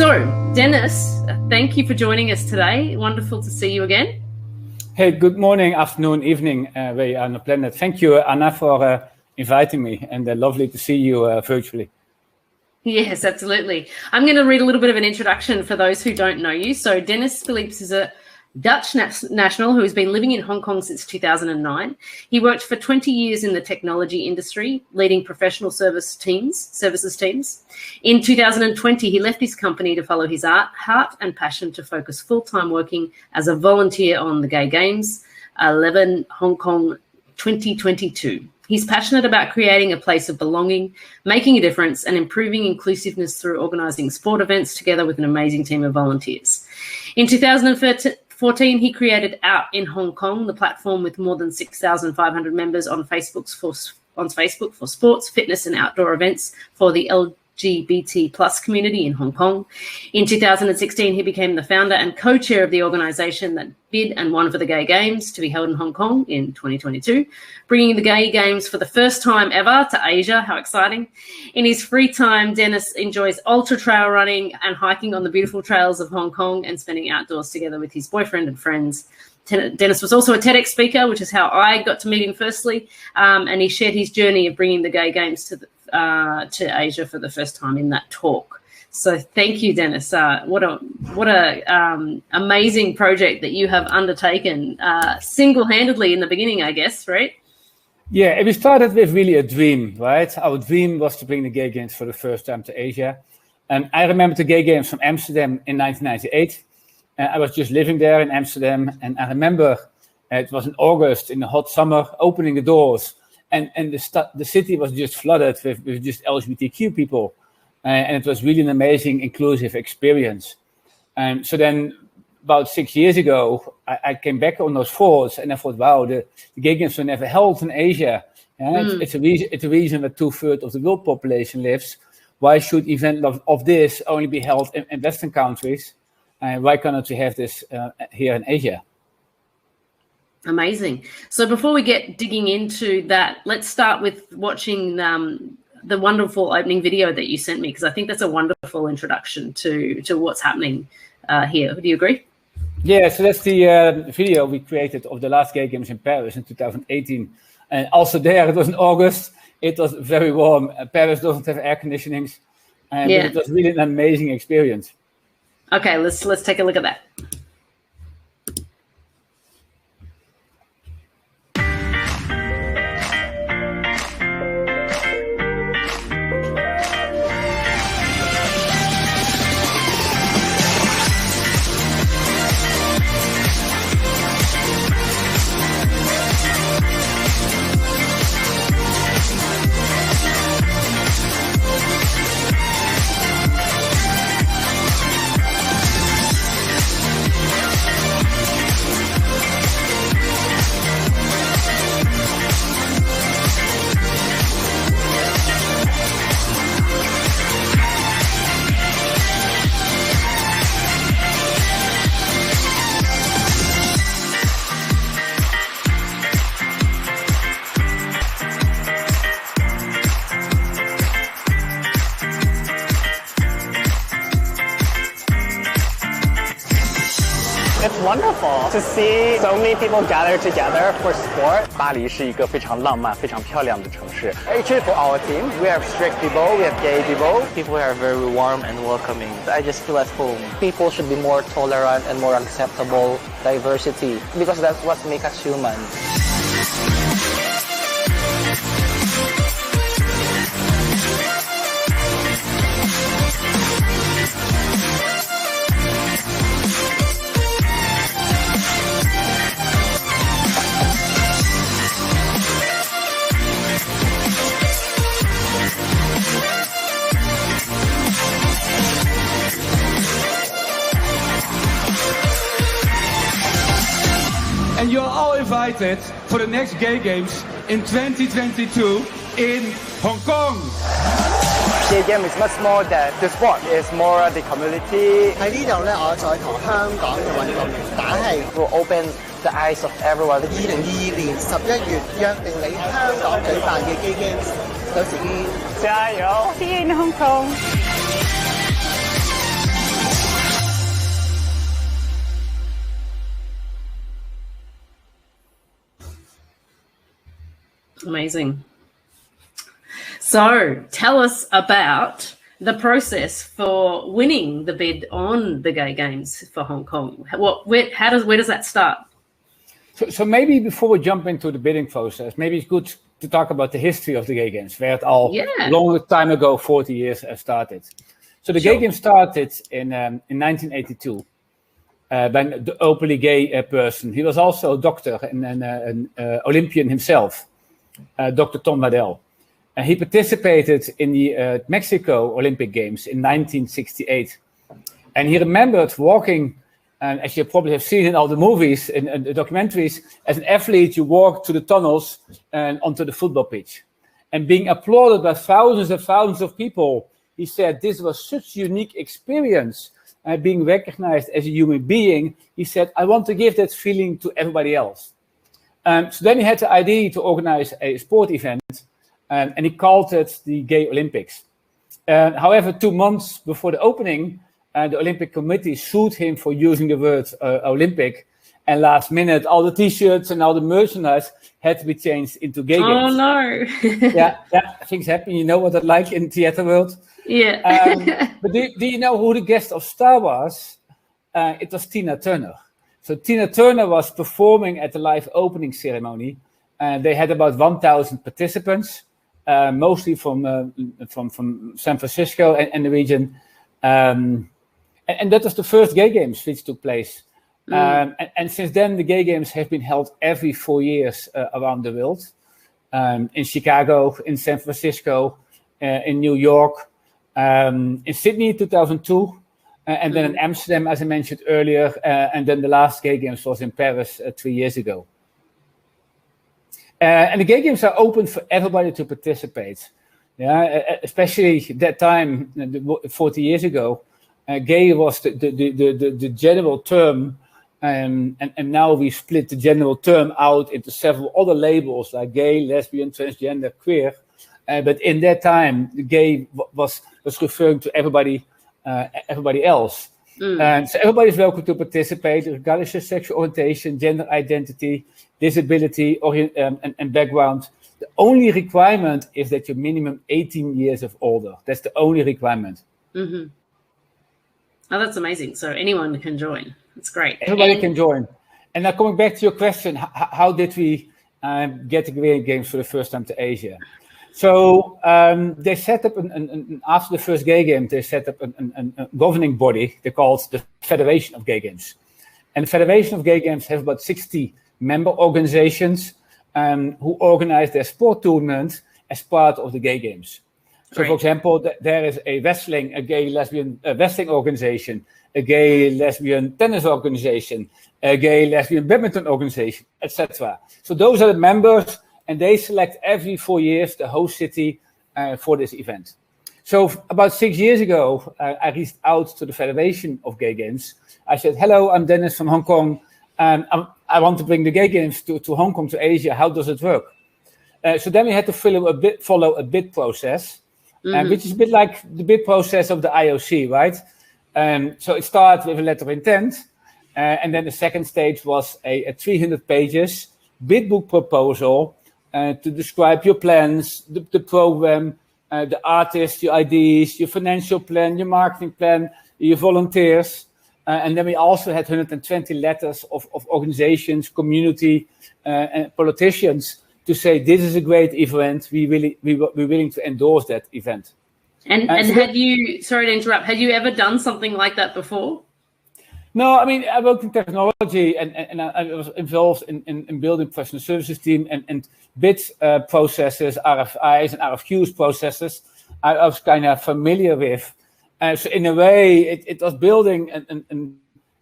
So, Dennis, thank you for joining us today. Wonderful to see you again. Hey, good morning, afternoon, evening, where you are on the planet. Thank you, Anna, for inviting me, and lovely to see you virtually. Yes, absolutely. I'm going to read a little bit of an introduction for those who don't know you. So Dennis Philipse is a Dutch national who has been living in Hong Kong since 2009. He worked for 20 years in the technology industry, leading professional services teams. In 2020, he left his company to follow his heart and passion to focus full-time working as a volunteer on the Gay Games 11 Hong Kong 2022. He's passionate about creating a place of belonging, making a difference, and improving inclusiveness through organising sport events together with an amazing team of volunteers. In 2014, he created Out in Hong Kong, the platform with more than 6,500 members on Facebook for sports, fitness, and outdoor events for the LGBT plus community in Hong Kong. In 2016, he became the founder and co-chair of the organisation that bid and won for the Gay Games to be held in Hong Kong in 2022, bringing the Gay Games for the first time ever to Asia. How exciting. In his free time, Dennis enjoys ultra trail running and hiking on the beautiful trails of Hong Kong and spending outdoors together with his boyfriend and friends. Dennis was also a TEDx speaker, which is how I got to meet him firstly, and he shared his journey of bringing the Gay Games to Asia for the first time in that talk. So thank you, Dennis. What a amazing project that you have undertaken single-handedly in the beginning, I guess, right? Yeah, we started with really a dream, right? Our dream was to bring the Gay Games for the first time to Asia. And I remember the Gay Games from Amsterdam in 1998. I was just living there in Amsterdam, and I remember it was in August in the hot summer, opening the doors, and the city was just flooded with just LGBTQ people, and it was really an amazing, inclusive experience. So then, about 6 years ago, I came back on those thoughts, and I thought, wow, the Gay Games were never held in Asia. It's a reason that 2/3 of the world population lives. Why should events of this only be held in Western countries? Why cannot we have this here in Asia? Amazing. So before we get digging into that, let's start with watching the wonderful opening video that you sent me, because I think that's a wonderful introduction to what's happening here. Do you agree? Yeah, so that's the video we created of the last Gay Games in Paris in 2018. And also there, it was in August. It was very warm. Paris doesn't have air conditionings. But it was really an amazing experience. Okay, let's take a look at that. It's wonderful to see so many people gather together for sport. 巴黎是一个非常浪漫、非常漂亮的城市。 Actually, for our team, we have straight people, we have gay people. People are very warm and welcoming. I just feel at home. People should be more tolerant and more acceptable diversity, because that's what makes us human. And you're all invited for the next Gay Games in 2022 in Hong Kong. Gay Game is much more than the sport, it's more the community. 喺呢度咧，我再同香港嘅運動員打氣。 Will open the eyes of everyone. 2022年11月約定你香港舉辦嘅 Gay Games，到時見。加油！ See you in Hong Kong. Amazing. So tell us about the process for winning the bid on the Gay Games for Hong Kong. Where does that start? So maybe before we jump into the bidding process, maybe it's good to talk about the history of the Gay Games, where it all long time ago, 40 years, started. So the Gay Games started in 1982 by the openly gay person. He was also a doctor and an Olympian himself, Dr. Tom Waddell. He participated in the Mexico Olympic Games in 1968. And he remembered walking, and as you probably have seen in all the movies and the documentaries, as an athlete, you walk to the tunnels and onto the football pitch. And being applauded by thousands and thousands of people, he said this was such a unique experience. Being recognized as a human being, he said, I want to give that feeling to everybody else. So then he had the idea to organize a sport event, and he called it the Gay Olympics. However, 2 months before the opening, the Olympic Committee sued him for using the word Olympic, and last minute, all the T-shirts and all the merchandise had to be changed into Gay Games. Oh no! yeah, things happen. You know what that's like in the theater world. Yeah. But do you know who the guest of star was? It was Tina Turner. So Tina Turner was performing at the live opening ceremony, and they had about 1,000 participants, mostly from San Francisco and the region. And that was the first Gay Games which took place. And since then, the Gay Games have been held every 4 years around the world. In Chicago, in San Francisco, in New York, in Sydney in 2002, and then in Amsterdam, as I mentioned earlier, and then the last Gay Games was in Paris 3 years ago. And the Gay Games are open for everybody to participate. Yeah, especially that time, 40 years ago, gay was the general term, and now we split the general term out into several other labels like gay, lesbian, transgender, queer. But in that time, the gay was referring to everybody else. And so everybody is welcome to participate, regardless of sexual orientation, gender identity, disability, and background. The only requirement is that you're minimum 18 years of older. That's the only requirement. Mm-hmm. Oh, that's amazing. So anyone can join. That's great. Everybody can join. And now coming back to your question, how did we get the Gay Games for the first time to Asia? So they set up, after the first Gay Games, they set up a governing body they called the Federation of Gay Games. And the Federation of Gay Games have about 60 member organizations who organize their sport tournaments as part of the Gay Games. So, for example, there is a gay lesbian wrestling organization, a gay lesbian tennis organization, a gay lesbian badminton organization, etc. So those are the members, and they select every 4 years the host city for this event. So about 6 years ago, I reached out to the Federation of Gay Games. I said, hello, I'm Dennis from Hong Kong. I want to bring the Gay Games to Hong Kong, to Asia. How does it work? So then we had to follow a bid process, which is a bit like the bid process of the IOC, right? So it started with a letter of intent, and then the second stage was a 300 pages bid book proposal to describe your plans, the program, the artists, your ideas, your financial plan, your marketing plan, your volunteers. And then we also had 120 letters of organizations, community, and politicians to say this is a great event. We're willing to endorse that event. And had you, sorry to interrupt, had you ever done something like that before? No, I mean, I worked in technology and I was involved in building professional services team and bid processes, RFIs and RFQs processes. I was kind of familiar with. So in a way, it was building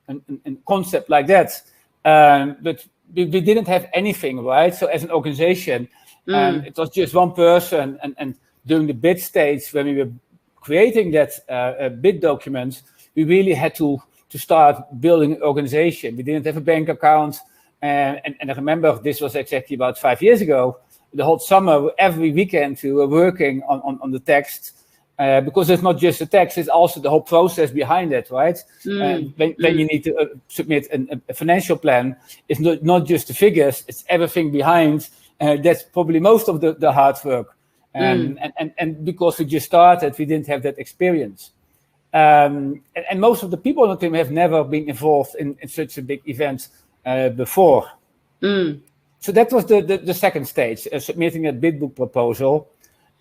a concept like that, but we didn't have anything, right? So as an organization, it was just one person, and during the bid stage, when we were creating that bid document, we really had to start building an organization. We didn't have a bank account, and I remember this was exactly about 5 years ago. The whole summer, every weekend, we were working on the text. Because it's not just the text, it's also the whole process behind it, right? When you need to submit a financial plan, it's not just the figures, it's everything behind That's probably most of the hard work. And because we just started, we didn't have that experience. And most of the people on the team have never been involved in such a big event before. So that was the second stage, submitting a bid book proposal.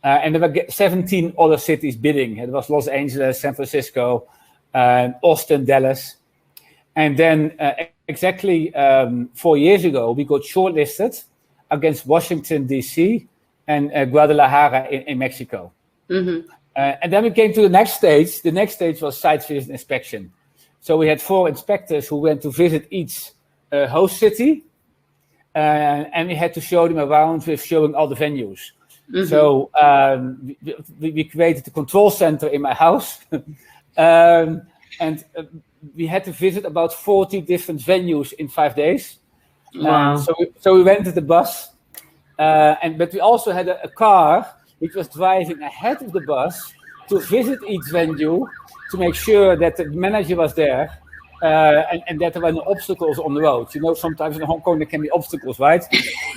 And there were 17 other cities bidding. It was Los Angeles, San Francisco, Austin, Dallas. And then exactly 4 years ago, we got shortlisted against Washington, D.C. and Guadalajara in Mexico. And then we came to the next stage. The next stage was site visit inspection. So we had 4 inspectors who went to visit each host city. And we had to show them around with showing all the venues. So we created a control center in my house. And we had to visit about 40 different venues in 5 days. Wow. So we rented a bus. But we also had a car which was driving ahead of the bus to visit each venue to make sure that the manager was there. And that there were no obstacles on the road. You know, sometimes in Hong Kong there can be obstacles, right?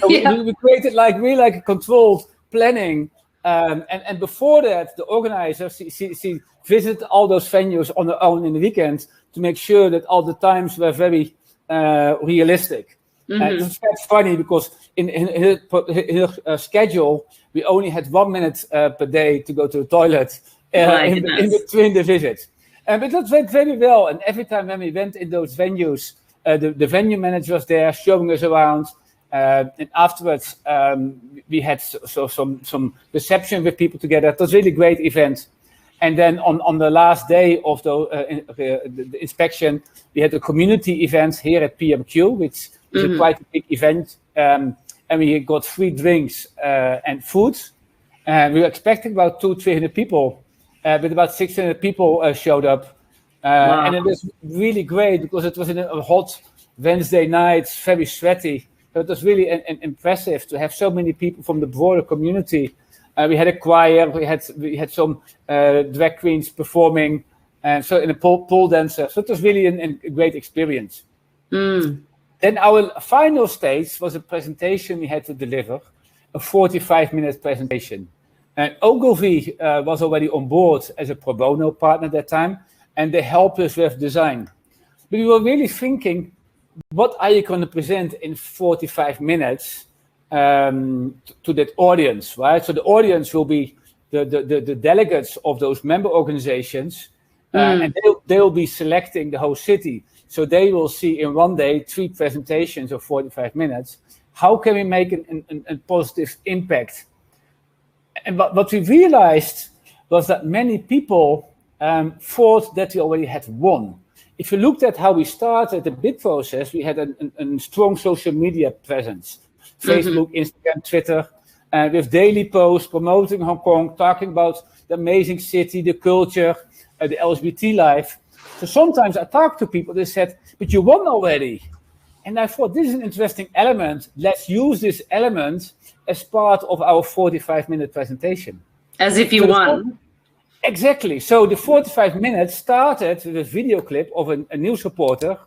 So we created really a controlled planning. And before that, the organizers she visited all those venues on their own in the weekend to make sure that all the times were very realistic. It's quite funny because in her schedule, we only had 1 minute per day to go to the toilet in between the visits. But that went very well. And every time when we went in those venues, the venue manager was there showing us around. And afterwards, we had some reception with people together. It was a really great event. And then on the last day of the inspection, we had a community event here at PMQ, which is a quite a big event. And we got free drinks and food. We were expecting about 200-300 people. But about 600 people showed up. And it was really great because it was in a hot Wednesday night, very sweaty. So it was really impressive to have so many people from the broader community. We had a choir, we had some drag queens performing, and so in a pole dancer. So it was really a great experience. Then our final stage was a presentation we had to deliver, a 45-minute presentation. And Ogilvy was already on board as a pro bono partner at that time, and they helped us with design. But we were really thinking, what are you going to present in 45 minutes to that audience, right? So the audience will be the delegates of those member organizations, and they'll be selecting the whole city. So they will see in one day 3 presentations of 45 minutes. How can we make a positive impact? And what we realized was that many people thought that we already had won. If you looked at how we started the bid process, we had a strong social media presence. Facebook, Instagram, Twitter, with daily posts promoting Hong Kong, talking about the amazing city, the culture, the LGBT life. So sometimes I talked to people, they said, but you won already. And I thought, this is an interesting element. Let's use this element as part of our 45-minute presentation. As if you won. Exactly. So the 45 minutes started with a video clip of a news reporter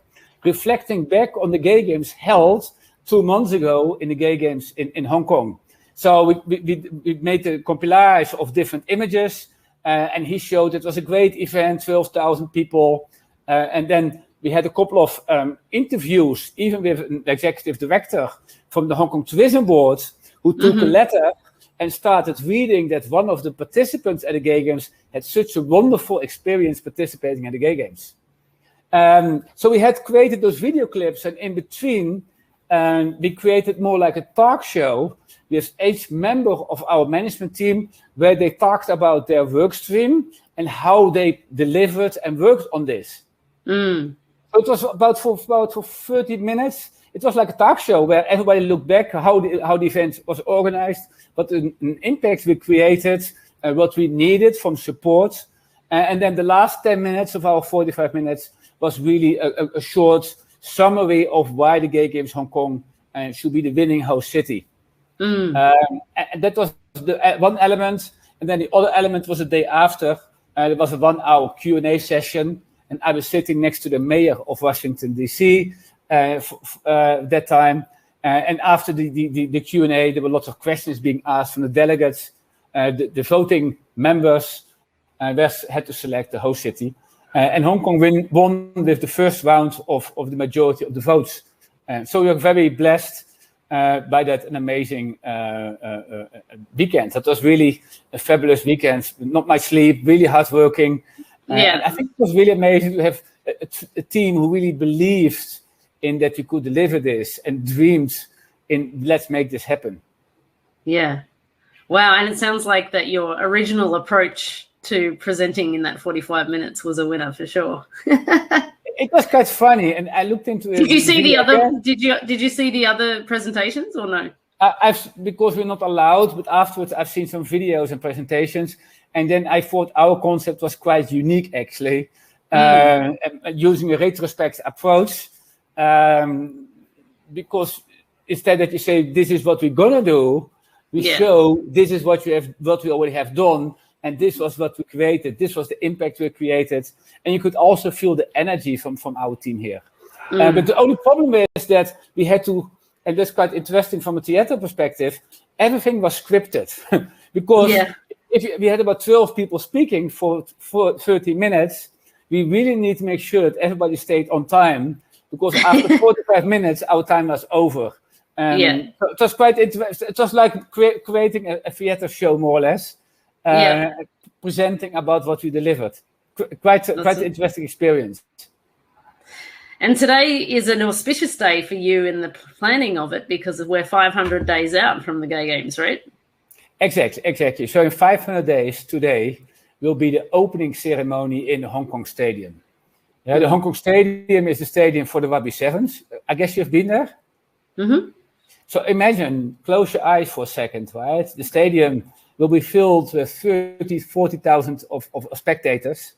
reflecting back on the gay games held 2 months ago in the gay games in Hong Kong. So we made a compilation of different images, and he showed it was a great event, 12,000 people. And then we had a couple of interviews, even with an executive director from the Hong Kong Tourism Board, who took a letter and started reading that one of the participants at the Gay Games had such a wonderful experience participating at the Gay Games. So we had created those video clips, and in between, we created more like a talk show with each member of our management team, where they talked about their work stream and how they delivered and worked on this. So it was about for 30 minutes. It was like a talk show where everybody looked back how the event was organized, what an impact we created, what we needed from support. And then the last 10 minutes of our 45 minutes was really a short summary of why the Gay Games Hong Kong should be the winning host city. And that was the one element. And then the other element was the day after. There was a 1-hour Q&A session, and I was sitting next to the mayor of Washington, D.C., that time. And after the Q&A, there were lots of questions being asked from the delegates. The voting members had to select the host city. And Hong Kong won with the first round of the majority of the votes. So we are very blessed by that an amazing weekend. That was really a fabulous weekend. Not much sleep, really hard working. And I think it was really amazing to have a team who really believed in that we could deliver this and dreamed in let's make this happen. Yeah. Wow. And it sounds like that your original approach to presenting in that 45 minutes was a winner for sure. It was quite funny, and I looked into it. Did you see the other? Did you see the other presentations or no? Because we're not allowed, but afterwards I've seen some videos and presentations, and then I thought our concept was quite unique actually, using a retrospect approach, because instead that you say this is what we're gonna do, we show this is what we already have done. And this was what we created. This was the impact we created. And you could also feel the energy from our team here. But the only problem is that we had to, and that's quite interesting from a theater perspective, everything was scripted. Because if we had about 12 people speaking for 30 minutes, we really need to make sure that everybody stayed on time. Because after 45 minutes, our time was over. So it was quite interesting. It was like creating a theater show, more or less. Presenting about what we delivered. Quite an interesting experience. And today is an auspicious day for you in the planning of it because we're 500 days out from the Gay Games, right? Exactly. So in 500 days today will be the opening ceremony in the Hong Kong Stadium. The Hong Kong Stadium is the stadium for the Rugby Sevens. I guess you've been there? Mm-hmm. So imagine, close your eyes for a second, right? The stadium will be filled with 40,000 of spectators.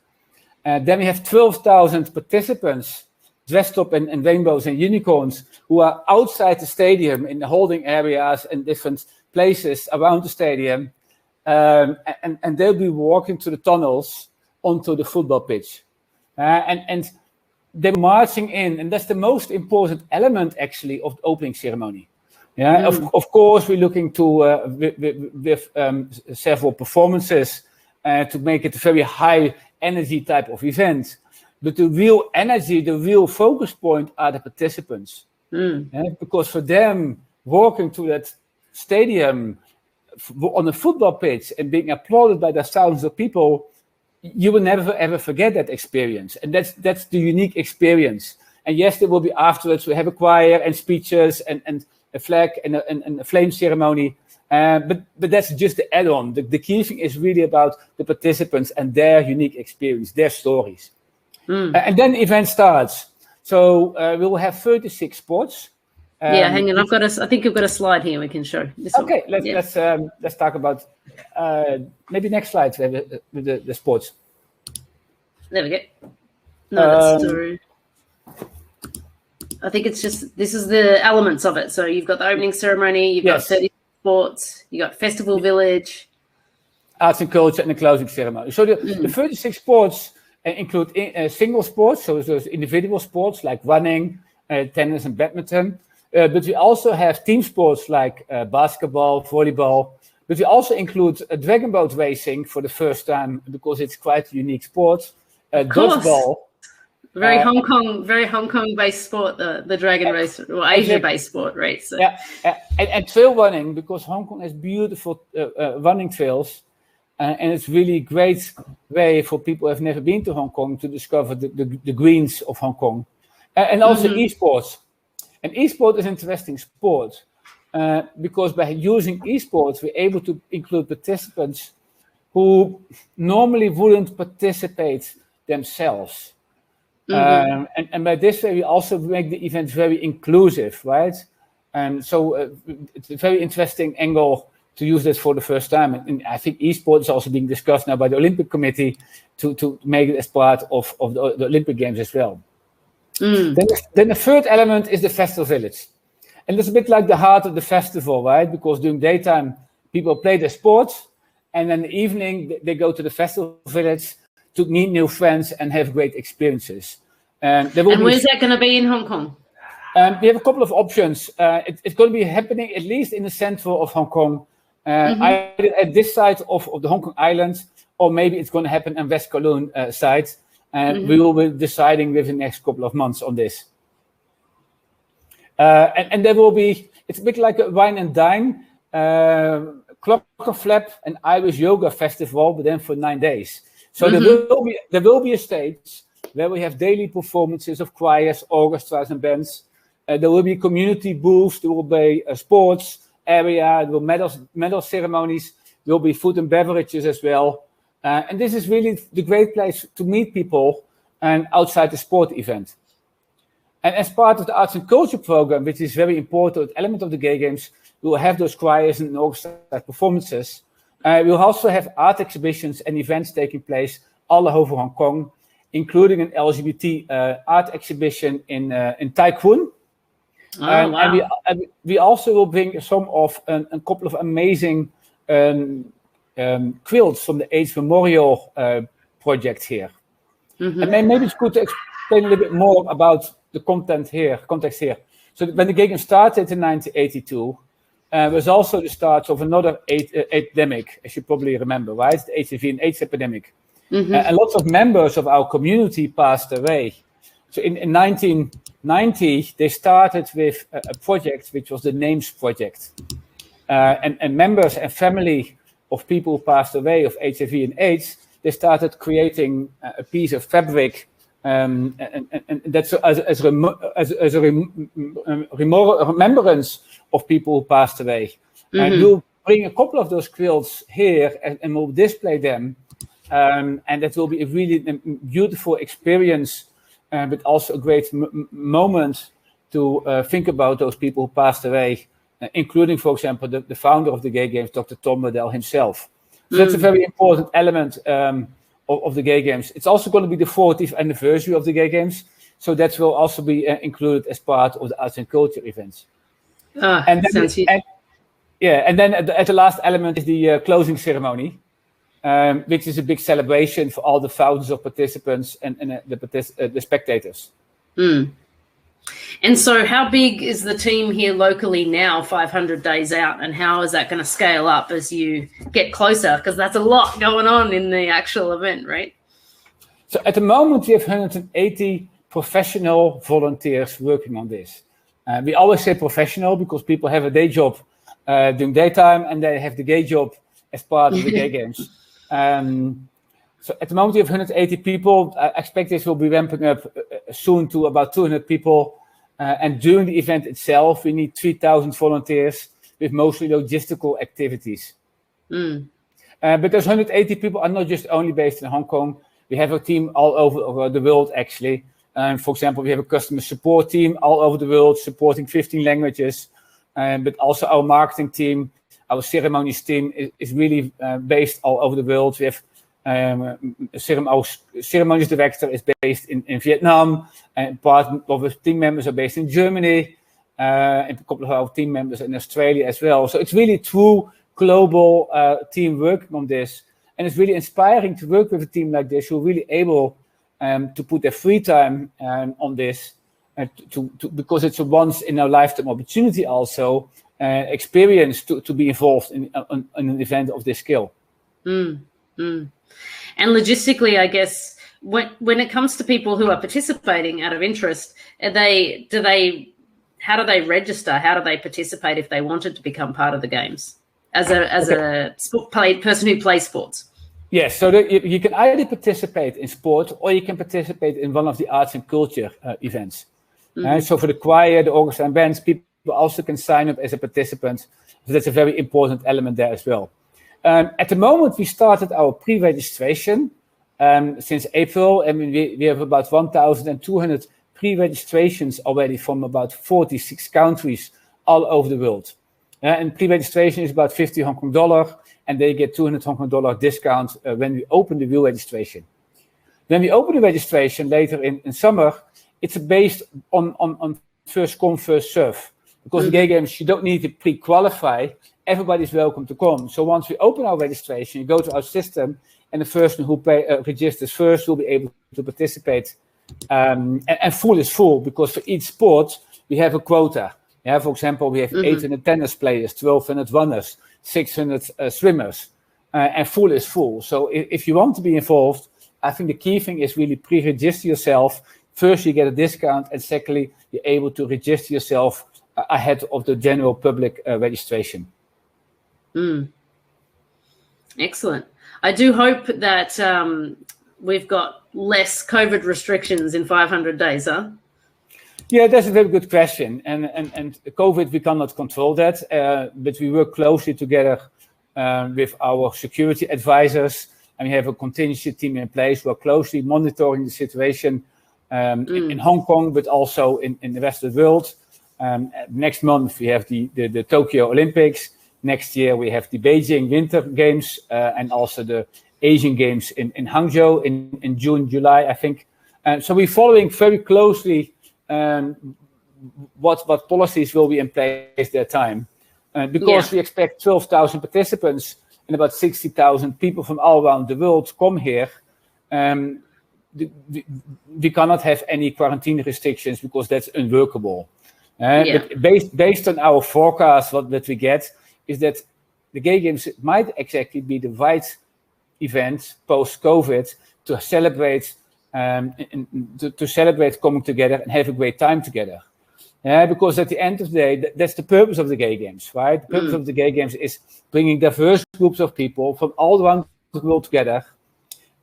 Then we have 12,000 participants dressed up in rainbows and unicorns who are outside the stadium in the holding areas and different places around the stadium. And they'll be walking through the tunnels onto the football pitch. And they're marching in, and that's the most important element actually of the opening ceremony. Of course, we're looking to with several performances to make it a very high energy type of event. But the real energy, the real focus point are the participants. Because for them, walking to that stadium on a football pitch and being applauded by the thousands of people, you will never ever forget that experience. And that's the unique experience. And yes, there will be afterwards, we have a choir and speeches and a flag and a flame ceremony. But that's just the add-on. The key thing is really about the participants and their unique experience, their stories. And then the event starts. So we will have 36 sports. Hang on. I think you've got a slide here we can show. Okay, let's talk about maybe next slide with the sports. There we go. No, that's true. I think it's just, this is the elements of it. So you've got the opening ceremony, you've got 30 sports, you've got Festool Village. Arts and culture and the closing ceremony. So the 36 sports include single sports, so there's individual sports like running, tennis and badminton. But we also have team sports like basketball, volleyball. But we also include dragon boat racing for the first time because it's quite a unique sport. Dodgeball. Very Hong Kong based sport, the dragon race, or Asia based sport, right? So. And trail running, because Hong Kong has beautiful running trails, and it's really great way for people who have never been to Hong Kong to discover the greens of Hong Kong, and also esports. And esports is an interesting sport because by using esports, we're able to include participants who normally wouldn't participate themselves. And by this way, we also make the event very inclusive, right? And so it's a very interesting angle to use this for the first time. And I think esports is also being discussed now by the Olympic Committee to make it as part of the Olympic Games as well. Then the third element is the Festool Village. And it's a bit like the heart of the festival, right? Because during daytime, people play their sports. And then in the evening, they go to the Festool Village to meet new friends and have great experiences. And where's that going to be in Hong Kong? We have a couple of options. It's going to be happening at least in the center of Hong Kong, either at this side of the Hong Kong island, or maybe it's going to happen on West Kowloon side. We will be deciding within the next couple of months on this. And there will be, it's a bit like a wine and dine, clock and flap and Irish yoga festival, but then for 9 days. So there will be a stage where we have daily performances of choirs, orchestras, and bands. There will be community booths. There will be a sports area. There will medal ceremonies. There will be food and beverages as well. And this is really the great place to meet people and outside the sport event. And as part of the arts and culture program, which is very important element of the Gay Games, we will have those choirs and orchestra performances. We will also have art exhibitions and events taking place all over Hong Kong, including an Lgbt art exhibition in Tai Kwun. Wow. And we also will bring some of a couple of amazing quilts from the AIDS Memorial project here. And maybe it's good to explain a little bit more about the context here. So when the Gay Games started in 1982, was also the start of another epidemic, as you probably remember, right? The HIV and AIDS epidemic. And lots of members of our community passed away. So in 1990, they started with a project which was the Names Project. And members and family of people who passed away of HIV and AIDS, they started creating a piece of fabric, and that's as a remembrance of people who passed away. And we'll bring a couple of those quilts here and we'll display them. And that will be a really beautiful experience, but also a great moment to think about those people who passed away, including, for example, the founder of the Gay Games, Dr. Tom Waddell himself. So that's a very important element of the Gay Games. It's also going to be the 40th anniversary of the Gay Games, so that will also be included as part of the arts and culture events. And then at the last element is the closing ceremony, which is a big celebration for all the thousands of participants and the spectators. And so how big is the team here locally now, 500 days out, and how is that going to scale up as you get closer? Because that's a lot going on in the actual event, right? So at the moment, we have 180 professional volunteers working on this. We always say professional because people have a day job during daytime and they have the gay job as part of the Gay Games. So at the moment, we have 180 people. I expect this will be ramping up soon to about 200 people. And during the event itself, we need 3,000 volunteers with mostly logistical activities. But those 180 people are not just only based in Hong Kong. We have a team all over the world, actually. For example, we have a customer support team all over the world supporting 15 languages. But also our marketing team, our ceremonies team is really based all over the world. We have our ceremonies director is based in Vietnam, and part of the team members are based in Germany, and a couple of our team members in Australia as well. So it's really true global team working on this, and it's really inspiring to work with a team like this who are really able to put their free time on this, because it's a once in a lifetime opportunity also, experience to be involved in an event of this scale. And logistically, I guess, when it comes to people who are participating out of interest, how do they register? How do they participate if they wanted to become part of the games as a person who plays sports? Yes, so you can either participate in sport or you can participate in one of the arts and culture events. So for the choir, the orchestra and bands, people also can sign up as a participant. So that's a very important element there as well. At the moment, we started our pre-registration since April, and we have about 1,200 pre-registrations already from about 46 countries all over the world. And pre-registration is about $50 Hong Kong, and they get $200 Hong Kong discount when we open the real registration. When we open the registration later in summer, it's based on first come, first serve. Because the Gay Games, you don't need to pre-qualify. Everybody's welcome to come. So once we open our registration, you go to our system, and the person who registers first will be able to participate. And full is full, because for each sport, we we have a quota. Yeah, for example, we have 800 tennis players, 1,200 runners, 600 swimmers, and full is full. So if you want to be involved, I think the key thing is really pre-register yourself. First, you get a discount, and secondly, you're able to register yourself ahead of the general public registration. Excellent. I do hope that we've got less COVID restrictions in 500 days, huh? Yeah, that's a very good question. And COVID, we cannot control that, but we work closely together with our security advisors, and we have a contingency team in place. We're closely monitoring the situation in Hong Kong, but also in the rest of the world. Next month, we have the Tokyo Olympics. Next year, we have the Beijing Winter Games and also the Asian Games in Hangzhou in June, July, I think. So we're following very closely what policies will be in place that time. Because we expect 12,000 participants and about 60,000 people from all around the world come here, we cannot have any quarantine restrictions because that's unworkable. But based on our forecast, what we get is that the Gay Games might exactly be the right event post-COVID to celebrate to celebrate coming together and have a great time together. Because at the end of the day, that's the purpose of the Gay Games, right? The purpose of the Gay Games is bringing diverse groups of people from all around the world together,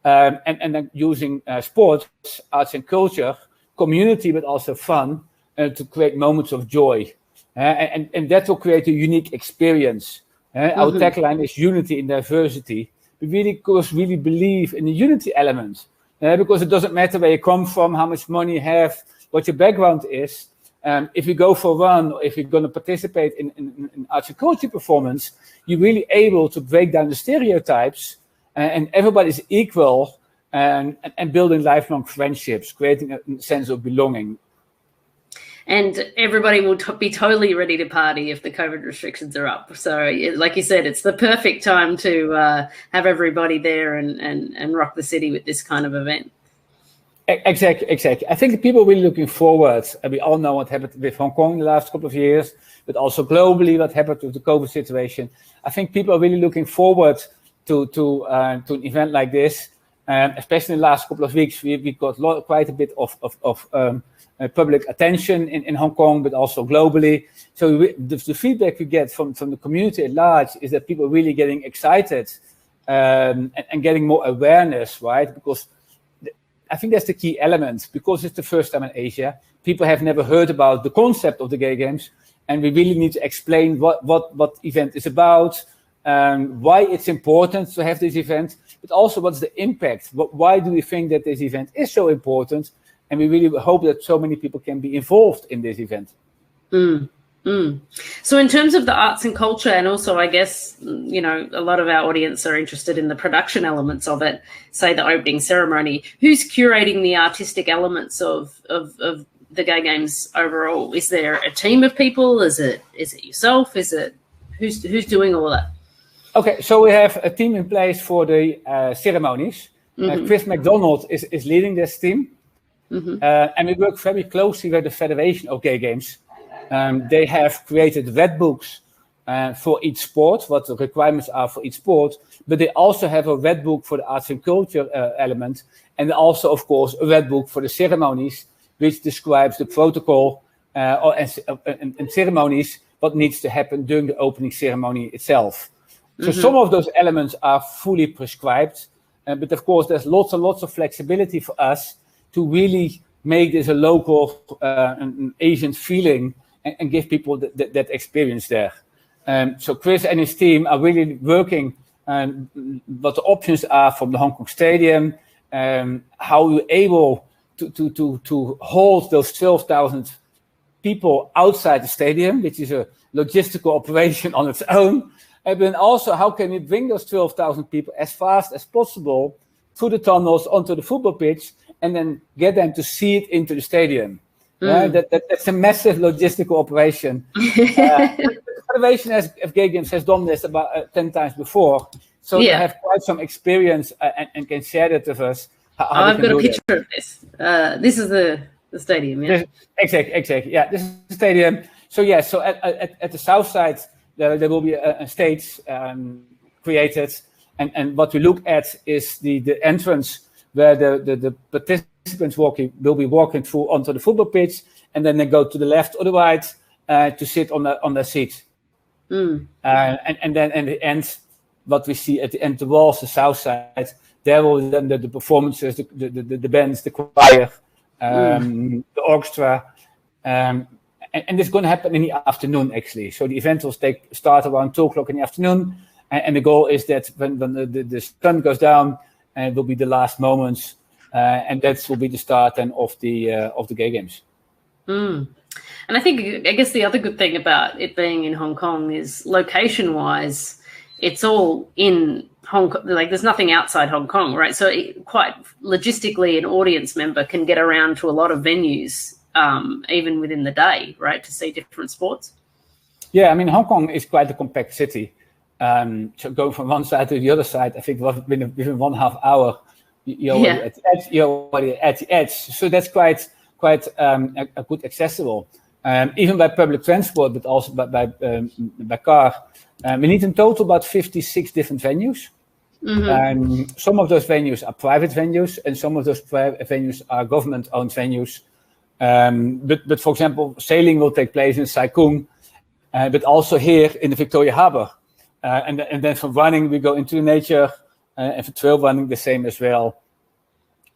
and then using sports, arts and culture, community, but also fun to create moments of joy. And that will create a unique experience. Our tagline is unity in diversity. We really believe in the unity element, because it doesn't matter where you come from, how much money you have, what your background is. If you go for a run, or if you're going to participate in arts and culture performance, you're really able to break down the stereotypes, and everybody's equal, and building lifelong friendships, creating a sense of belonging. And everybody will be totally ready to party if the COVID restrictions are up. So, like you said, it's the perfect time to have everybody there and rock the city with this kind of event. Exactly. I think people are really looking forward. We all know what happened with Hong Kong the last couple of years, but also globally what happened with the COVID situation. I think people are really looking forward to an event like this. Especially in the last couple of weeks, we got quite a bit of public attention in Hong Kong, but also globally. So the feedback we get from the community at large is that people are really getting excited and getting more awareness, right? Because I think that's the key element, because it's the first time in Asia. People have never heard about the concept of the Gay Games, and we really need to explain what event is about, why it's important to have this event, but also what's the impact. Why do we think that this event is so important? And we really hope that so many people can be involved in this event. So in terms of the arts and culture, and also I guess, you know, a lot of our audience are interested in the production elements of it, say the opening ceremony. Who's curating the artistic elements of the Gay Games overall? Is there a team of people? Is it yourself? Is it who's doing all that? Okay, so we have a team in place for the ceremonies. Chris McDonald is leading this team. And we work very closely with the Federation of Gay Games. They have created red books for each sport, what the requirements are for each sport, but they also have a red book for the arts and culture element, and also, of course, a red book for the ceremonies, which describes the protocol and ceremonies, what needs to happen during the opening ceremony itself. So some of those elements are fully prescribed, but of course, there's lots and lots of flexibility for us to really make this a local an Asian feeling and give people that experience there. So Chris and his team are really working on what the options are from the Hong Kong Stadium, how we're able to hold those 12,000 people outside the stadium, which is a logistical operation on its own. And then also, how can we bring those 12,000 people as fast as possible through the tunnels onto the football pitch, and then get them to see it into the stadium. That's a massive logistical operation. The Federation of Gay Games has done this about 10 times before, so they have quite some experience and can share that with us. I've got a picture of this. This is The stadium, yeah. Exactly. Yeah, this is the stadium. So yeah, so at the south side there will be a stage created, and what we look at is the entrance where the participants will be walking through onto the football pitch, and then they go to the left or the right to sit on their seat. And then at the end, what we see at the end, the walls, the south side, there will then the performances, the bands, the choir, the orchestra, and it's going to happen in the afternoon actually. So the event will start around 2:00 in the afternoon, and the goal is that when the sun goes down, it will be the last moments, and that will be the start then of the Gay Games. And I guess the other good thing about it being in Hong Kong is location-wise, it's all in Hong Kong. Like there's nothing outside Hong Kong, right? So quite logistically, an audience member can get around to a lot of venues, even within the day, right, to see different sports. Yeah, I mean, Hong Kong is quite a compact city. So going from one side to the other side, I think within 1.5 hours, you're already at the edge. So that's quite a good accessible, even by public transport, but also by car. We need in total about 56 different venues. Some of those venues are private venues, and some of those venues are government-owned venues. But for example, sailing will take place in Sai Kung, but also here in the Victoria Harbour. And then for running, we go into nature, and for trail running, the same as well.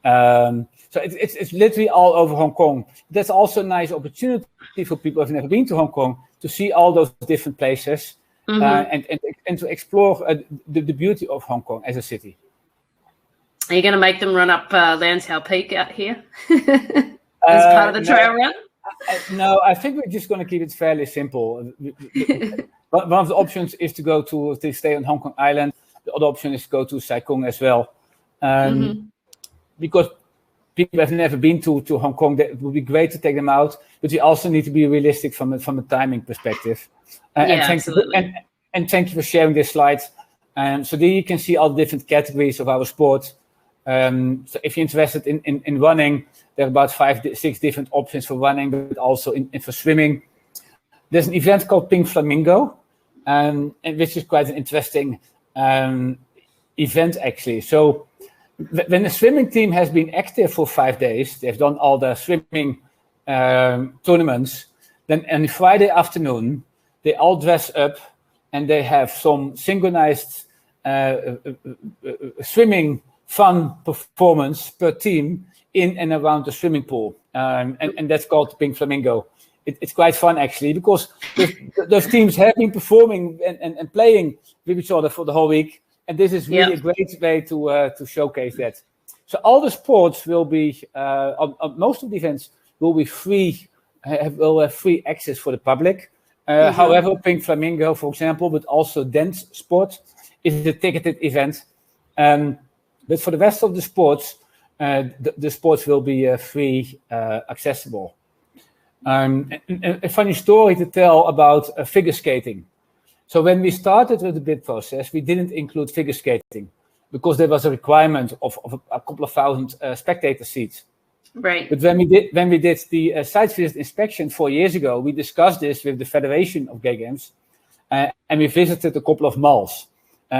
So it's literally all over Hong Kong. That's also a nice opportunity for people who have never been to Hong Kong to see all those different places and to explore the beauty of Hong Kong as a city. Are you going to make them run up Lantau Peak out here as part of the trail run? No, I think we're just going to keep it fairly simple. One of the options is to stay on Hong Kong Island. The other option is to go to Sai Kung as well. Because people have never been to Hong Kong, it would be great to take them out, but we also need to be realistic from a timing perspective. Absolutely. And thank you for sharing this slide. So there you can see all the different categories of our sport. So if you're interested in running, there are about 5-6 different options for running, but also for swimming. There's an event called Pink Flamingo, and which is quite an interesting event actually. So when the swimming team has been active for 5 days, they've done all the swimming tournaments, then on Friday afternoon, they all dress up and they have some synchronized swimming fun performance per team in and around the swimming pool. And that's called Pink Flamingo. It's quite fun actually, because those teams have been performing and playing with each other for the whole week. And this is really a great way to showcase that. So all the sports will be, on most of the events, will be free, will have free access for the public. However, Pink Flamingo, for example, but also dance sport is a ticketed event. But for the rest of the sports, the sports will be free, accessible. A funny story to tell about figure skating. So when we started with the bid process, we didn't include figure skating because there was a requirement of a couple of thousand spectator seats. Right. But when we did the site visit inspection 4 years ago, we discussed this with the Federation of Gay Games, and we visited a couple of malls.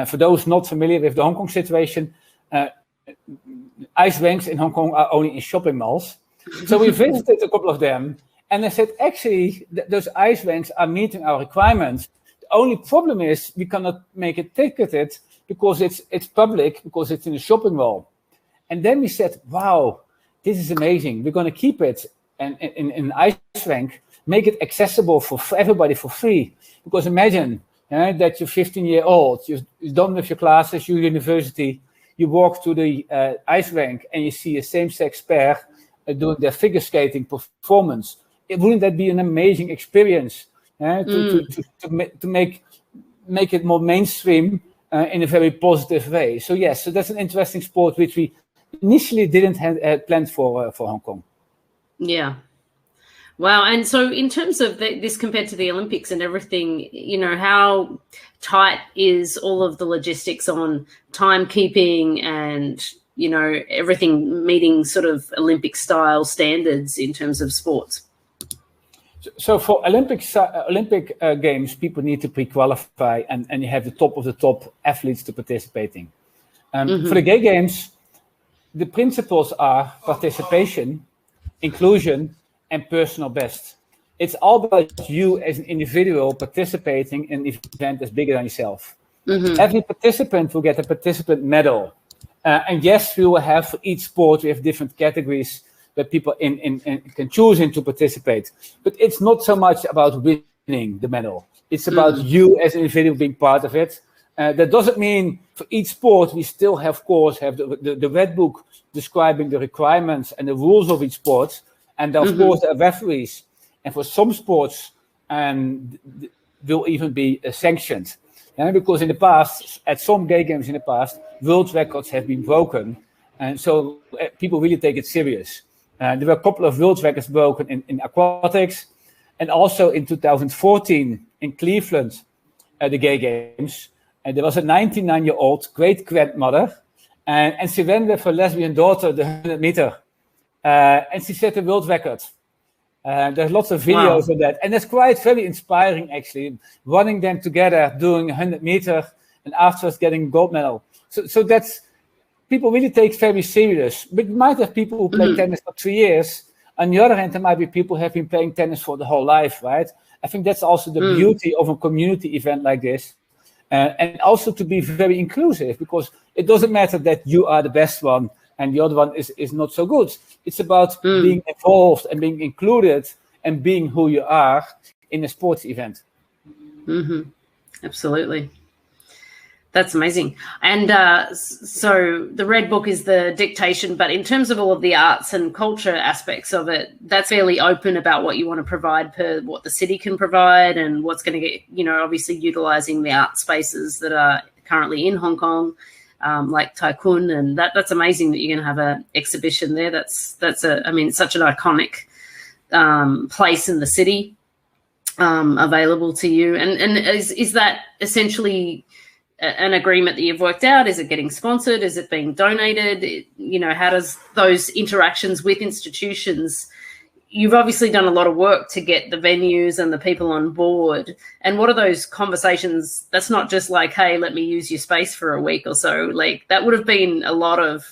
For those not familiar with the Hong Kong situation, ice rinks in Hong Kong are only in shopping malls. So we visited a couple of them, and they said, actually, those ice rinks are meeting our requirements. The only problem is we cannot make it ticketed because it's public, because it's in a shopping mall. And then we said, wow, this is amazing. We're going to keep it in an ice rink, make it accessible for everybody for free. Because imagine that you're 15-year-old, you're done with your classes, you're university, you walk to the ice rink and you see a same-sex pair doing their figure skating performance. Wouldn't that be an amazing experience to make it more mainstream in a very positive way? So yes, so that's an interesting sport which we initially didn't have planned for Hong Kong. Yeah. Wow. And so in terms of this compared to the Olympics and everything, how tight is all of the logistics on timekeeping and everything meeting sort of Olympic style standards in terms of sports. So for Olympic Games, people need to pre-qualify and you have the top of the top athletes to participating. For the Gay Games, the principles are participation, inclusion, and personal best. It's all about you as an individual participating in an event that's bigger than yourself. Every participant will get a participant medal. And yes, we will have for each sport, we have different categories that people can choose to participate. But it's not so much about winning the medal. It's about you as an individual being part of it. That doesn't mean for each sport, we still have, of course, have the red book describing the requirements and the rules of each sport. And of course, there are referees. And for some sports, will even be sanctioned. Because in the past, at some Gay Games in the past, world records have been broken. And so people really take it serious. There were a couple of world records broken in aquatics. And also in 2014 in Cleveland, at the Gay Games. And there was a 99-year-old great-grandmother. And she ran with her lesbian daughter the 100 meter. And she set the world record. There's lots of videos of that. And it's quite very inspiring, actually, running them together, doing 100 meter, and afterwards getting a gold medal. So that's, people really take very serious. But you might have people who play tennis for 3 years. On the other hand, there might be people who have been playing tennis for the whole life, right? I think that's also the beauty of a community event like this. And also to be very inclusive, because it doesn't matter that you are the best one and the other one is not so good. It's about being involved and being included and being who you are in a sports event. Absolutely. That's amazing. And so the Red Book is the dictation, but in terms of all of the arts and culture aspects of it, that's fairly open about what you want to provide per what the city can provide and what's going to get, obviously utilizing the art spaces that are currently in Hong Kong, like Tai Kwun, and that's amazing that you're going to have an exhibition there. That's such an iconic place in the city available to you. And is that essentially an agreement that you've worked out? Is it getting sponsored? Is it being donated? How does those interactions with institutions? You've obviously done a lot of work to get the venues and the people on board. And what are those conversations? That's not just like, hey, let me use your space for a week or so. Like that would have been a lot of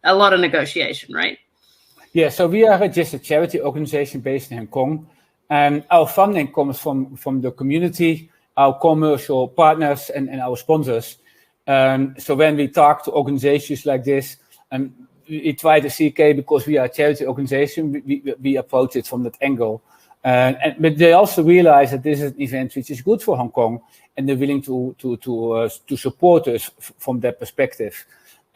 negotiation, right? Yeah, so we are just a charity organization based in Hong Kong. And our funding comes from the community, our commercial partners and our sponsors. So when we talk to organizations like this, we try to see, okay, because we are a charity organization, we approach it from that angle. But they also realize that this is an event which is good for Hong Kong, and they're willing to support us from that perspective.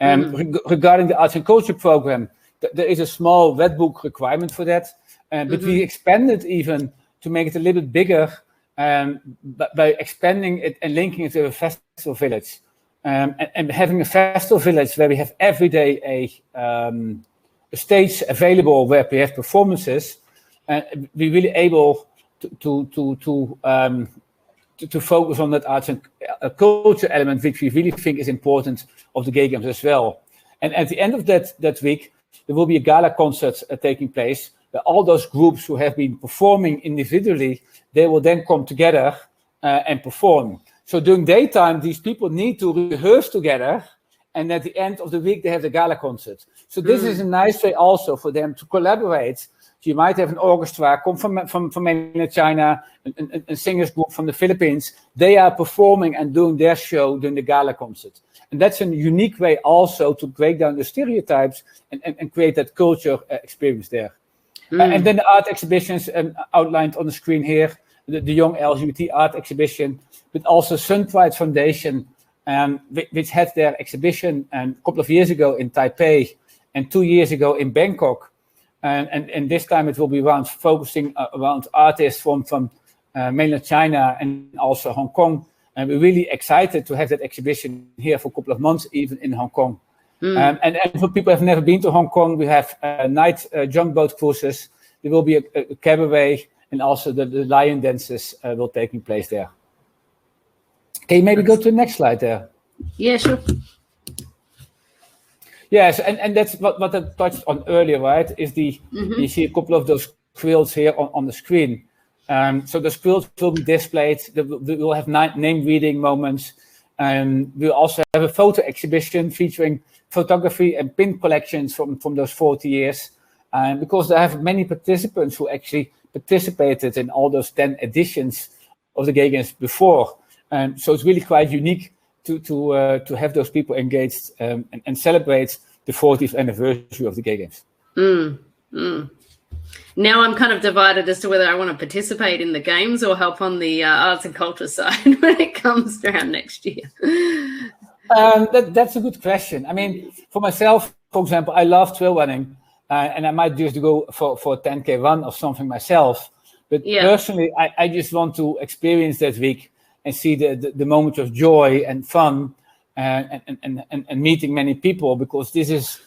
Regarding the arts and culture program, there is a small red book requirement for that, but we expanded even to make it a little bit bigger. By expanding it and linking it to a Festool Village, and having a Festool Village where we have every day a stage available where we have performances, we're really able to focus on that arts and culture element, which we really think is important of the Gay Games as well. And at the end of that week, there will be a gala concert taking place. All those groups who have been performing individually, they will then come together and perform. So during daytime, these people need to rehearse together, and at the end of the week, they have the gala concert. So this is a nice way also for them to collaborate. So you might have an orchestra come from mainland China, a singers group from the Philippines. They are performing and doing their show during the gala concert. And that's a unique way also to break down the stereotypes and create that culture experience there. And then the art exhibitions outlined on the screen here, the Young Lgbt Art Exhibition, but also Sun Pride Foundation, which had their exhibition a couple of years ago in Taipei and 2 years ago in Bangkok. And this time it will be focusing around artists from mainland China and also Hong Kong. And we're really excited to have that exhibition here for a couple of months, even in Hong Kong. And for people who have never been to Hong Kong, we have night junk boat cruises. There will be a cabaret, and also the lion dances will taking place there. Can you maybe go to the next slide there? Yeah, sure. Yes, and that's what I touched on earlier, right? Is you see a couple of those quills here on the screen. So the quills will be displayed. We'll have name reading moments. We'll also have a photo exhibition featuring photography and pin collections from those 40 years. Because they have many participants who actually participated in all those 10 editions of the Gay Games before. So it's really quite unique to have those people engaged and celebrate the 40th anniversary of the Gay Games. Now I'm kind of divided as to whether I want to participate in the games or help on the arts and culture side when it comes around next year. That's a good question. I mean, for myself, for example, I love trail running, and I might just go for a 10K run or something myself. But personally, I just want to experience that week and see the moment of joy and fun and meeting many people, because this is,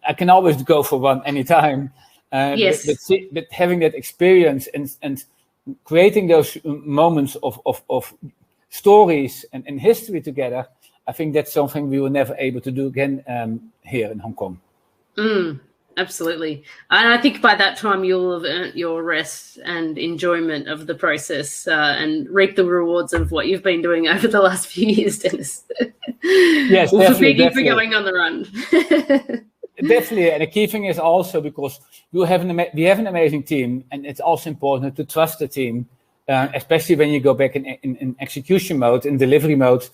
I can always go for one anytime. Yes. But having that experience and creating those moments of stories and history together, I think that's something we were never able to do again here in Hong Kong. Absolutely. And I think by that time you'll have earned your rest and enjoyment of the process and reap the rewards of what you've been doing over the last few years, Dennis. Yes, definitely. For going on the run. Definitely, and the key thing is also because we have an amazing team, and it's also important to trust the team, especially when you go back in execution mode, in delivery mode.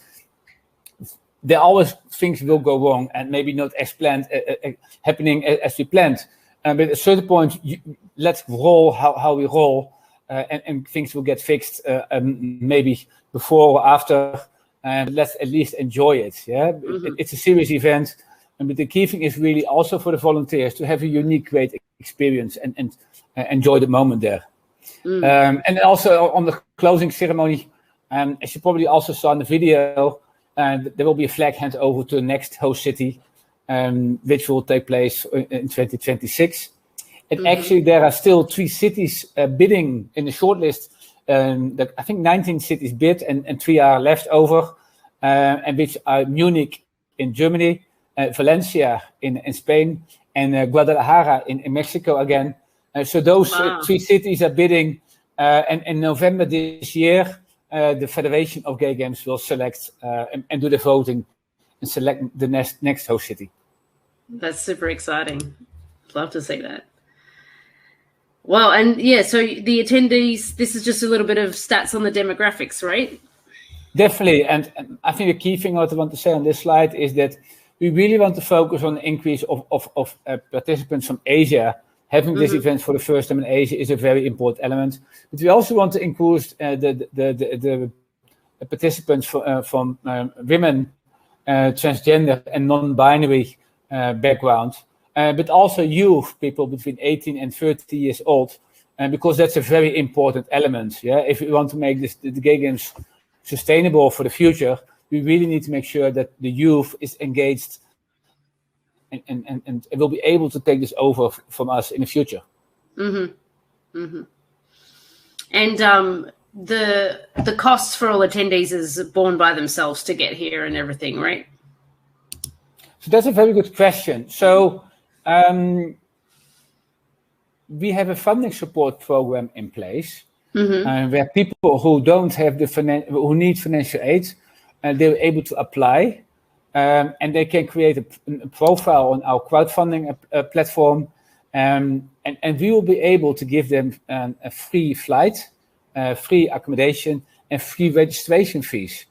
There always things will go wrong, and maybe not as planned, happening as we planned. But at a certain point, let's roll how we roll, and things will get fixed. Maybe before or after, and let's at least enjoy it. Yeah, it's a serious event. But the key thing is really also for the volunteers to have a unique, great experience and enjoy the moment there. And also on the closing ceremony, as you probably also saw in the video, there will be a flag hand over to the next host city, which will take place in 2026. And actually, there are still 3 cities bidding in the shortlist. I think 19 cities bid, and 3 are left over, and which are Munich in Germany, Valencia in Spain, and Guadalajara in Mexico again. So those 3 cities are bidding, and in November this year, the Federation of Gay Games will select and do the voting and select the next host city. That's super exciting. Love to see that. Well, and yeah, so the attendees, this is just a little bit of stats on the demographics, right? Definitely, and I think the key thing what I want to say on this slide is that we really want to focus on the increase of participants from Asia. Having this event for the first time in Asia is a very important element. But we also want to include the participants from women, transgender and non-binary background, but also youth, people between 18 and 30 years old, because that's a very important element. Yeah, if we want to make the Gay Games sustainable for the future, we really need to make sure that the youth is engaged and will be able to take this over from us in the future. And the costs for all attendees is borne by themselves to get here and everything, right? So that's a very good question. So we have a funding support program in place, where people who don't have who need financial aid, they're able to apply, and they can create a profile on our crowdfunding platform, and we will be able to give them a free flight, free accommodation, and free registration fees.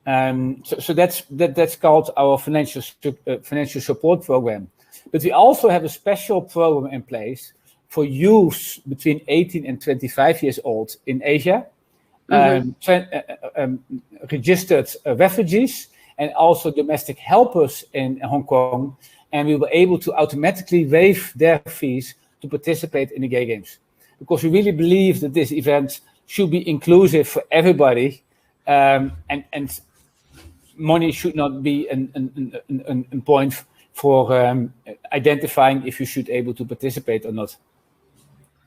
So that's called our financial support program. But we also have a special program in place for youth between 18 and 25 years old in Asia, registered refugees, and also domestic helpers in Hong Kong, and we were able to automatically waive their fees to participate in the Gay Games, because we really believe that this event should be inclusive for everybody, and money should not be a point for identifying if you should able to participate or not.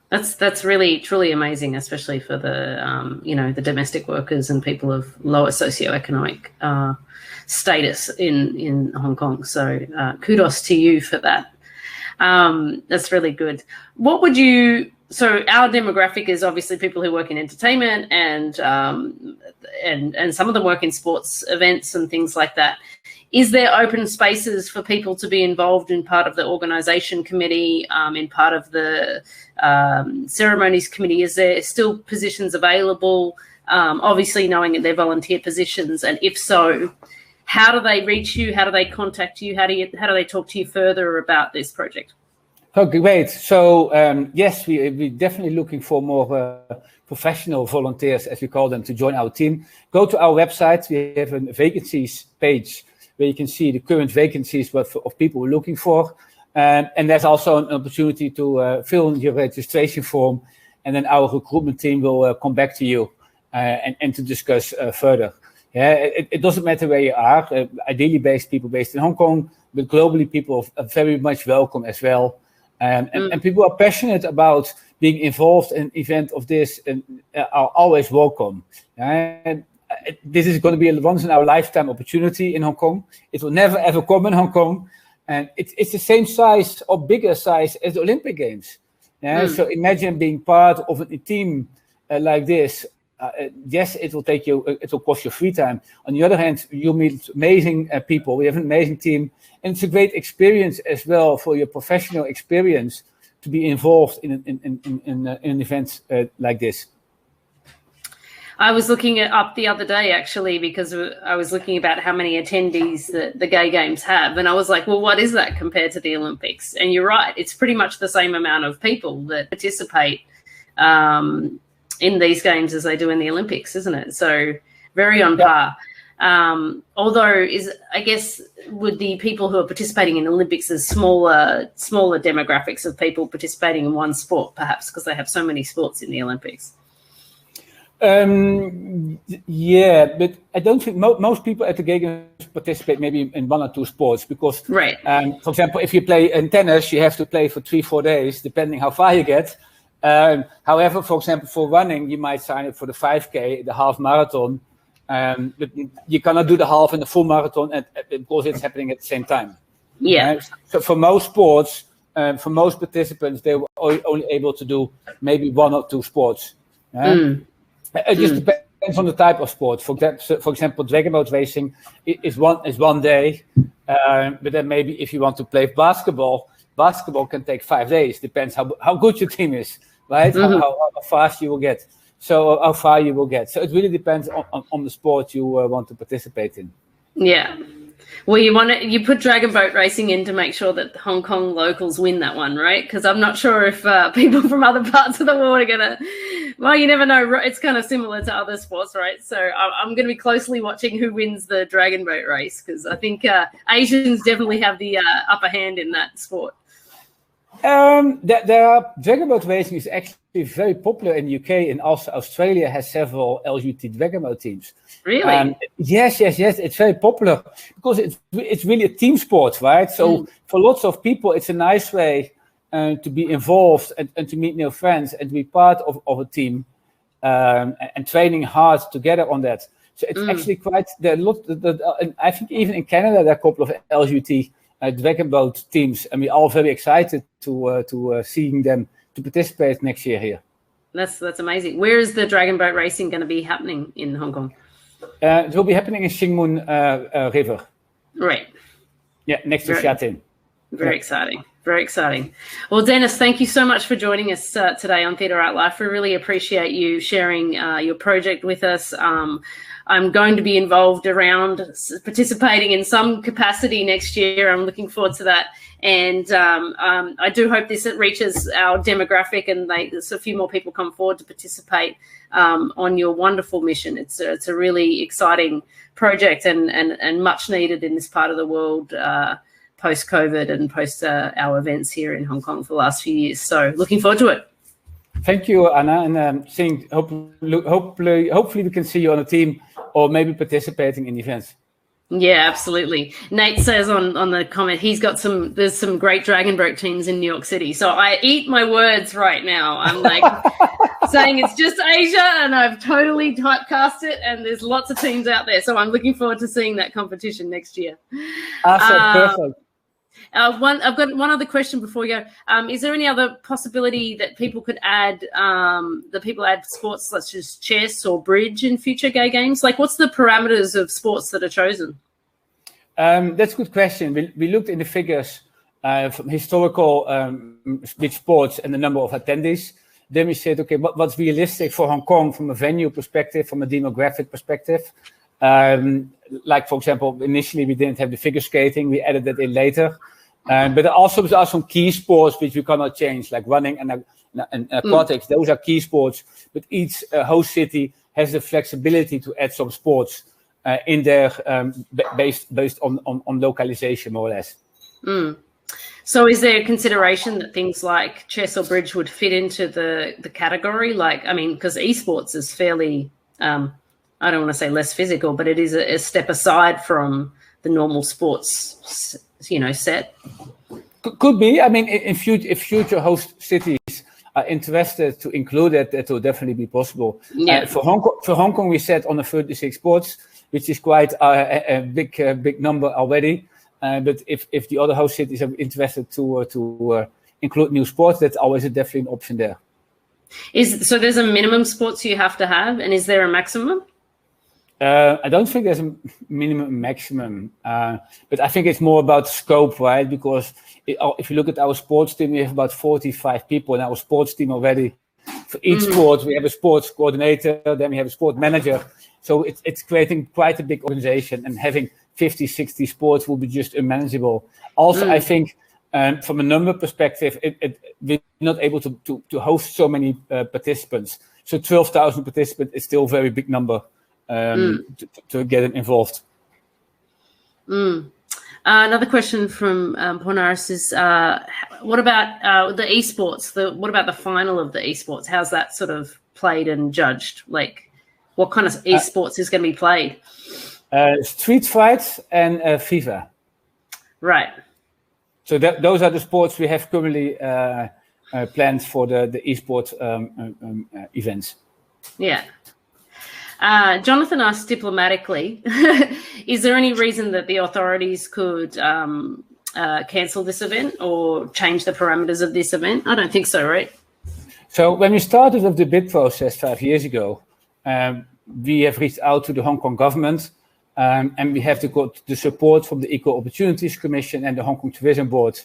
That's really truly amazing, especially for the the domestic workers and people of lower socioeconomic status in Hong Kong. So kudos to you for that. That's really good. What would you? So our demographic is obviously people who work in entertainment and some of them work in sports events and things like that. Is there open spaces for people to be involved in part of the organisation committee, in part of the ceremonies committee? Is there still positions available? Obviously, knowing that they're volunteer positions, and if so, how do they reach you? How do they contact you? How do they talk to you further about this project? Oh, great. So yes, we're definitely looking for more professional volunteers, as we call them, to join our team. Go to our website. We have a vacancies page where you can see the current vacancies of people we're looking for. And there's also an opportunity to fill in your registration form, and then our recruitment team will come back to you and to discuss further. Yeah, it doesn't matter where you are. Ideally people based in Hong Kong, but globally people are very much welcome as well. And people are passionate about being involved in an event of this and are always welcome. And this is going to be a once-in-our-lifetime opportunity in Hong Kong. It will never, ever come in Hong Kong. And it's the same size or bigger size as the Olympic Games. So imagine being part of a team like this. Yes, it will cost you free time. On the other hand, you'll meet amazing people. We have an amazing team. And it's a great experience as well for your professional experience to be involved in an event like this. I was looking it up the other day, actually, because I was looking about how many attendees the Gay Games have. And I was like, well, what is that compared to the Olympics? And you're right. It's pretty much the same amount of people that participate in these games as they do in the Olympics, isn't it? So very on par. Although I guess with the people who are participating in Olympics, there's smaller demographics of people participating in one sport, perhaps because they have so many sports in the Olympics. Yeah, but I don't think most people at the Gay Games participate maybe in one or two sports because, right. For example, if you play in tennis, you have to play for 3-4 days, depending how far you get. However, for example, for running, you might sign up for the 5K, the half marathon. But you cannot do the half and the full marathon because it's happening at the same time. Yeah. So for most sports, for most participants, they were only able to do maybe one or two sports. It just depends on the type of sport. For example, dragon boat racing is one day, but then maybe if you want to play basketball can take 5 days. Depends how good your team is, right? How fast you will get. So how far you will get. So it really depends on the sport you want to participate in. Yeah. Well, you put dragon boat racing in to make sure that the Hong Kong locals win that one, right? Because I'm not sure if people from other parts of the world are gonna. Well, you never know. It's kind of similar to other sports, right? So I'm going to be closely watching who wins the dragon boat race because I think Asians definitely have the upper hand in that sport. Dragon boat racing is actually very popular in the UK, and also Australia has several Lgbt dragon boat teams. Really? Yes. It's very popular because it's really a team sport, right? So for lots of people, it's a nice way to be involved and to meet new friends and to be part of a team and training hard together on that. So it's actually quite I think even in Canada there are a couple of LGBT dragon boat teams, and we're all very excited to seeing them to participate next year here. That's amazing. Where is the dragon boat racing going to be happening in Hong Kong? It will be happening in Shingmun River. Right. Yeah, next to Sha Tin. Very exciting. Very exciting. Well, Dennis, thank you so much for joining us today on Theatre Art Life. We really appreciate you sharing your project with us. I'm going to be involved around participating in some capacity next year. I'm looking forward to that. And I do hope this reaches our demographic and there's a few more people come forward to participate on your wonderful mission. It's a really exciting project and much needed in this part of the world post-COVID and post our events here in Hong Kong for the last few years. So looking forward to it. Thank you, Anna. And hopefully we can see you on a team or maybe participating in events. Yeah, absolutely. Nate says on the comment, there's some great Dragon Boat teams in New York City. So I eat my words right now. I'm like saying it's just Asia, and I've totally typecast it, and there's lots of teams out there. So I'm looking forward to seeing that competition next year. Perfect. I've got one other question before we go. Is there any other possibility that people could add sports such as chess or bridge in future gay games? Like, what's the parameters of sports that are chosen? That's a good question. We looked in the figures from historical big sports and the number of attendees. Then we said, okay, what's realistic for Hong Kong from a venue perspective, from a demographic perspective? Like, for example, initially we didn't have the figure skating. We added that in later. But there are some key sports which we cannot change, like running and aquatics. Those are key sports. But each host city has the flexibility to add some sports in there based on localization, more or less. So is there a consideration that things like chess or bridge would fit into the category? Like, I mean, because esports is fairly, I don't want to say less physical, but it is a step aside from the normal sports, set. Could be. I mean, if future host cities are interested to include it, that will definitely be possible. Yeah. For Hong Kong, we set on the 36 sports, which is quite a big number already. But if the other host cities are interested to include new sports, that's always definitely an option there. So there's a minimum sports you have to have, and is there a maximum? I don't think there's a minimum maximum, but I think it's more about scope, right? Because if you look at our sports team, we have about 45 people in our sports team already. For each sport, we have a sports coordinator, then we have a sport manager. So it's creating quite a big organization, and having 50, 60 sports will be just unmanageable. Also, I think from a number perspective, we're not able to host so many participants. So 12,000 participants is still a very big number. To get them involved. Another question from Ponaris is, what about the esports? What about the final of the esports? How's that sort of played and judged? Like, what kind of esports is going to be played? Street fights and FIFA. Right. So those are the sports we have currently planned for the esports events. Yeah. Jonathan asked diplomatically, is there any reason that the authorities could cancel this event or change the parameters of this event? I don't think so, right? So when we started with the bid process 5 years ago, we have reached out to the Hong Kong government, and we have the support from the Equal Opportunities Commission and the Hong Kong Tourism Board.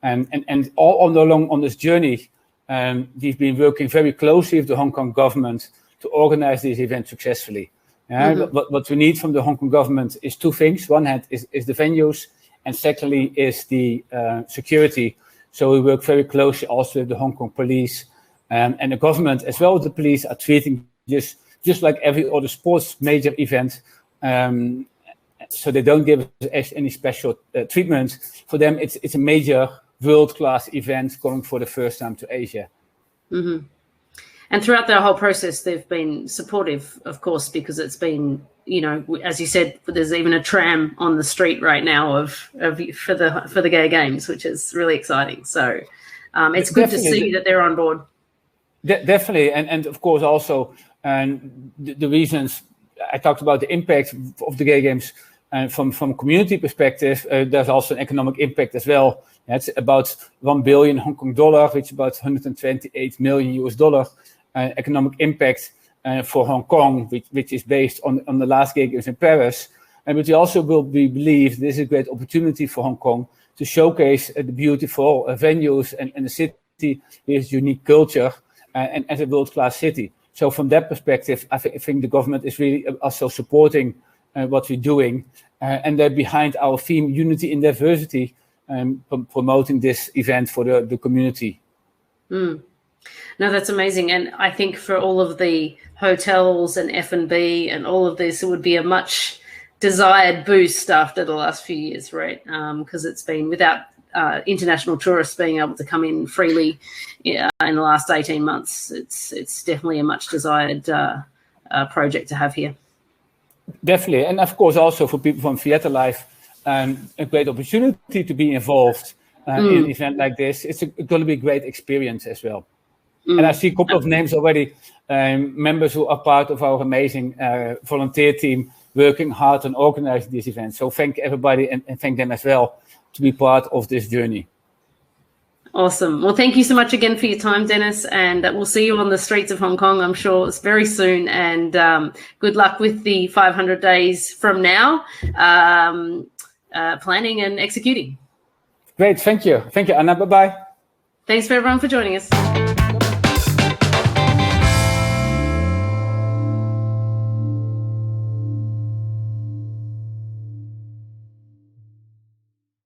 And all along on this journey, we've been working very closely with the Hong Kong government to organize this event successfully. What we need from the Hong Kong government is two things. One hand is the venues, and secondly is the security. So we work very closely also with the Hong Kong police, and the government as well as the police are treating just like every other sports major event. So they don't give us any special treatment. For them, it's a major world-class event going for the first time to Asia. And throughout the whole process, they've been supportive, of course, because it's been, as you said, there's even a tram on the street right now for the gay games, which is really exciting. So it's good to see that they're on board. Definitely, and of course also the reasons I talked about, the impact of the gay games, and from community perspective, there's also an economic impact as well. That's about $1 billion Hong Kong dollar, which is about $128 million US. Economic impact for Hong Kong, which is based on the last gay games in Paris. And but we also we believe this is a great opportunity for Hong Kong to showcase the beautiful venues and the city with unique culture and as a world-class city. So from that perspective, I think the government is really also supporting what we're doing, and they're behind our theme, Unity in Diversity, promoting this event for the community. No, that's amazing. And I think for all of the hotels and F&B and all of this, it would be a much desired boost after the last few years, right? Because it's been without international tourists being able to come in freely in the last 18 months. It's definitely a much desired project to have here. Definitely, and of course also for people from theatre life, a great opportunity to be involved in an event like this. It's going to be a great experience as well. And I see a couple of names already, members who are part of our amazing volunteer team working hard on organizing this event. So thank everybody and thank them as well to be part of this journey. Awesome. Well, thank you so much again for your time, Dennis, and we'll see you on the streets of Hong Kong, I'm sure it's very soon, and good luck with the 500 days from now, planning and executing. Great. Thank you. Thank you, Anna. Bye-bye. Thanks for everyone for joining us.